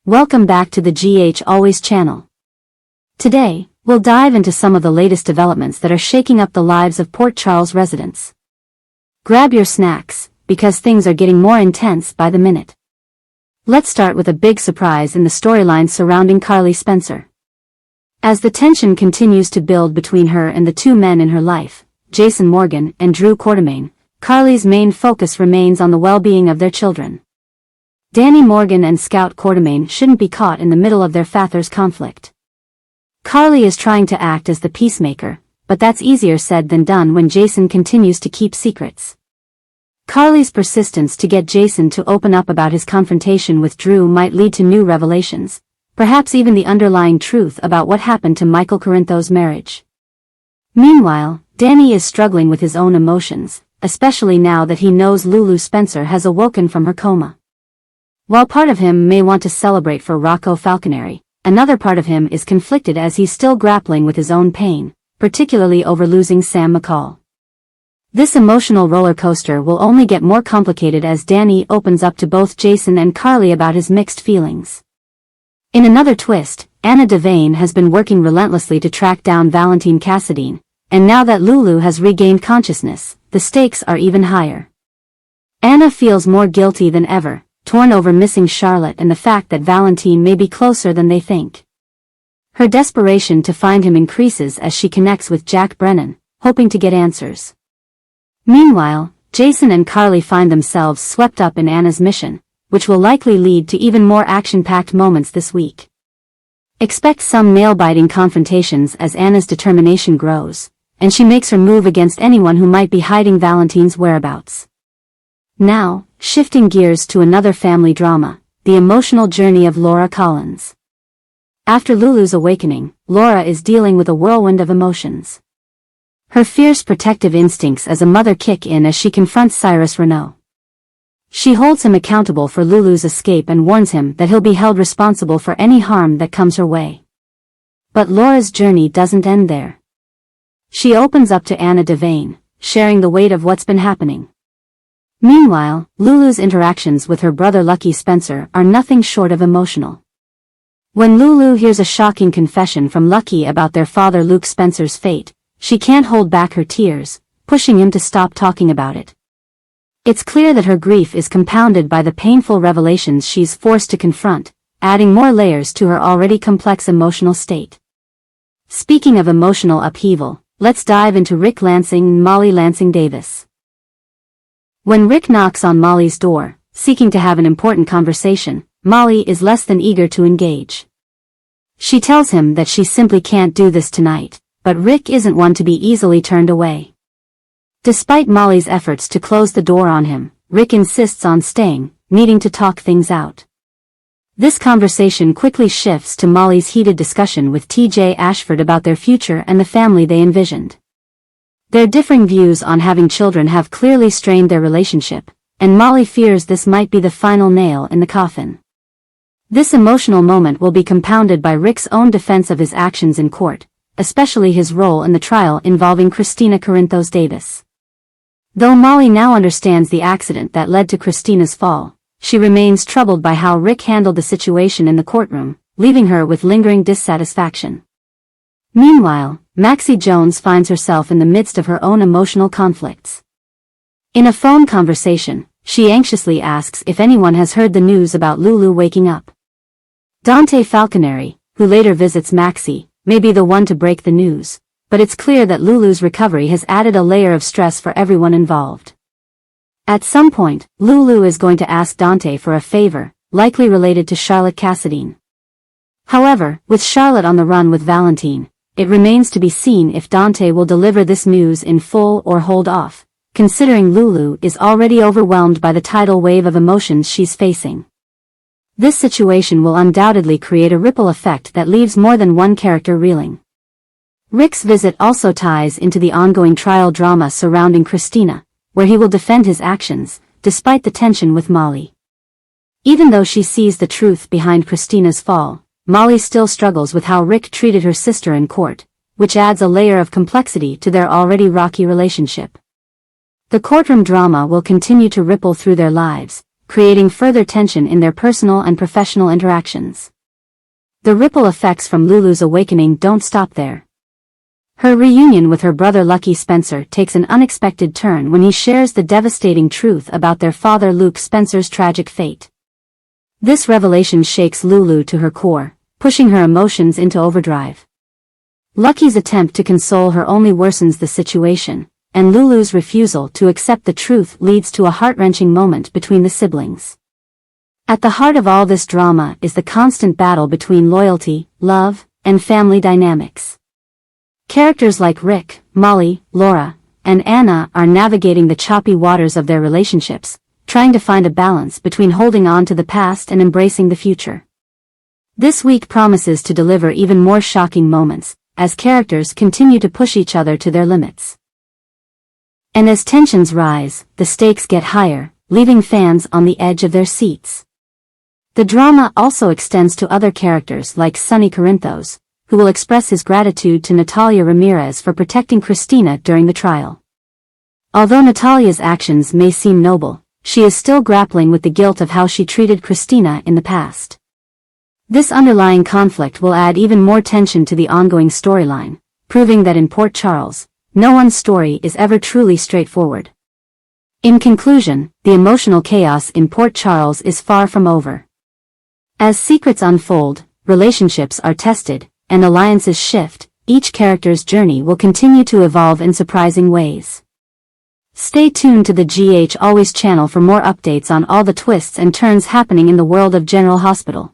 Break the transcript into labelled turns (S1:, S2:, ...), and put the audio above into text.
S1: Welcome back to the GH Always channel. Today, we'll dive into some of the latest developments that are shaking up the lives of Port Charles residents. Grab your snacks, because things are getting more intense by the minute. Let's start with a big surprise in the storyline surrounding Carly Spencer. As the tension continues to build between her and the two men in her life, Jason Morgan and Drew Quartermaine, Carly's main focus remains on the well-being of their children. Danny Morgan and Scout Quartermaine shouldn't be caught in the middle of their father's conflict. Carly is trying to act as the peacemaker, but that's easier said than done when Jason continues to keep secrets. Carly's persistence to get Jason to open up about his confrontation with Drew might lead to new revelations, perhaps even the underlying truth about what happened to Michael Corinthos' marriage. Meanwhile, Danny is struggling with his own emotions, especially now that he knows Lulu Spencer has awoken from her coma. While part of him may want to celebrate for Rocco Falconeri, another part of him is conflicted as he's still grappling with his own pain, particularly over losing Sam McCall. This emotional roller coaster will only get more complicated as Danny opens up to both Jason and Carly about his mixed feelings. In another twist, Anna Devane has been working relentlessly to track down Valentine Cassadine, and now that Lulu has regained consciousness, the stakes are even higher. Anna feels more guilty than ever, torn over missing Charlotte and the fact that Valentine may be closer than they think. Her desperation to find him increases as she connects with Jack Brennan, hoping to get answers. Meanwhile, Jason and Carly find themselves swept up in Anna's mission, which will likely lead to even more action-packed moments this week. Expect some nail-biting confrontations as Anna's determination grows, and she makes her move against anyone who might be hiding Valentine's whereabouts. Now, shifting gears to another family drama, the emotional journey of Laura Collins. After Lulu's awakening, Laura is dealing with a whirlwind of emotions. Her fierce protective instincts as a mother kick in as she confronts Cyrus Renaud. She holds him accountable for Lulu's escape and warns him that he'll be held responsible for any harm that comes her way. But Laura's journey doesn't end there. She opens up to Anna Devane, sharing the weight of what's been happening. Meanwhile, Lulu's interactions with her brother Lucky Spencer are nothing short of emotional. When Lulu hears a shocking confession from Lucky about their father Luke Spencer's fate, she can't hold back her tears, pushing him to stop talking about it. It's clear that her grief is compounded by the painful revelations she's forced to confront, adding more layers to her already complex emotional state. Speaking of emotional upheaval, let's dive into Rick Lansing and Molly Lansing Davis. When Rick knocks on Molly's door, seeking to have an important conversation, Molly is less than eager to engage. She tells him that she simply can't do this tonight, but Rick isn't one to be easily turned away. Despite Molly's efforts to close the door on him, Rick insists on staying, needing to talk things out. This conversation quickly shifts to Molly's heated discussion with TJ Ashford about their future and the family they envisioned. Their differing views on having children have clearly strained their relationship, and Molly fears this might be the final nail in the coffin. This emotional moment will be compounded by Rick's own defense of his actions in court, especially his role in the trial involving Christina Corinthos Davis. Though Molly now understands the accident that led to Christina's fall, she remains troubled by how Rick handled the situation in the courtroom, leaving her with lingering dissatisfaction. Meanwhile, Maxie Jones finds herself in the midst of her own emotional conflicts. In a phone conversation, she anxiously asks if anyone has heard the news about Lulu waking up. Dante Falconeri, who later visits Maxie, may be the one to break the news, but it's clear that Lulu's recovery has added a layer of stress for everyone involved. At some point, Lulu is going to ask Dante for a favor, likely related to Charlotte Cassadine. However, with Charlotte on the run with Valentine, it remains to be seen if Dante will deliver this news in full or hold off, considering Lulu is already overwhelmed by the tidal wave of emotions she's facing. This situation will undoubtedly create a ripple effect that leaves more than one character reeling. Rick's visit also ties into the ongoing trial drama surrounding Christina, where he will defend his actions, despite the tension with Molly. Even though she sees the truth behind Christina's fall, Molly still struggles with how Rick treated her sister in court, which adds a layer of complexity to their already rocky relationship. The courtroom drama will continue to ripple through their lives, creating further tension in their personal and professional interactions. The ripple effects from Lulu's awakening don't stop there. Her reunion with her brother Lucky Spencer takes an unexpected turn when he shares the devastating truth about their father Luke Spencer's tragic fate. This revelation shakes Lulu to her core, pushing her emotions into overdrive. Lucky's attempt to console her only worsens the situation, and Lulu's refusal to accept the truth leads to a heart-wrenching moment between the siblings. At the heart of all this drama is the constant battle between loyalty, love, and family dynamics. Characters like Rick, Molly, Laura, and Anna are navigating the choppy waters of their relationships, trying to find a balance between holding on to the past and embracing the future. This week promises to deliver even more shocking moments, as characters continue to push each other to their limits. And as tensions rise, the stakes get higher, leaving fans on the edge of their seats. The drama also extends to other characters like Sonny Corinthos, who will express his gratitude to Natalia Ramirez for protecting Christina during the trial. Although Natalia's actions may seem noble, she is still grappling with the guilt of how she treated Christina in the past. This underlying conflict will add even more tension to the ongoing storyline, proving that in Port Charles, no one's story is ever truly straightforward. In conclusion, the emotional chaos in Port Charles is far from over. As secrets unfold, relationships are tested, and alliances shift, each character's journey will continue to evolve in surprising ways. Stay tuned to the GH Always channel for more updates on all the twists and turns happening in the world of General Hospital.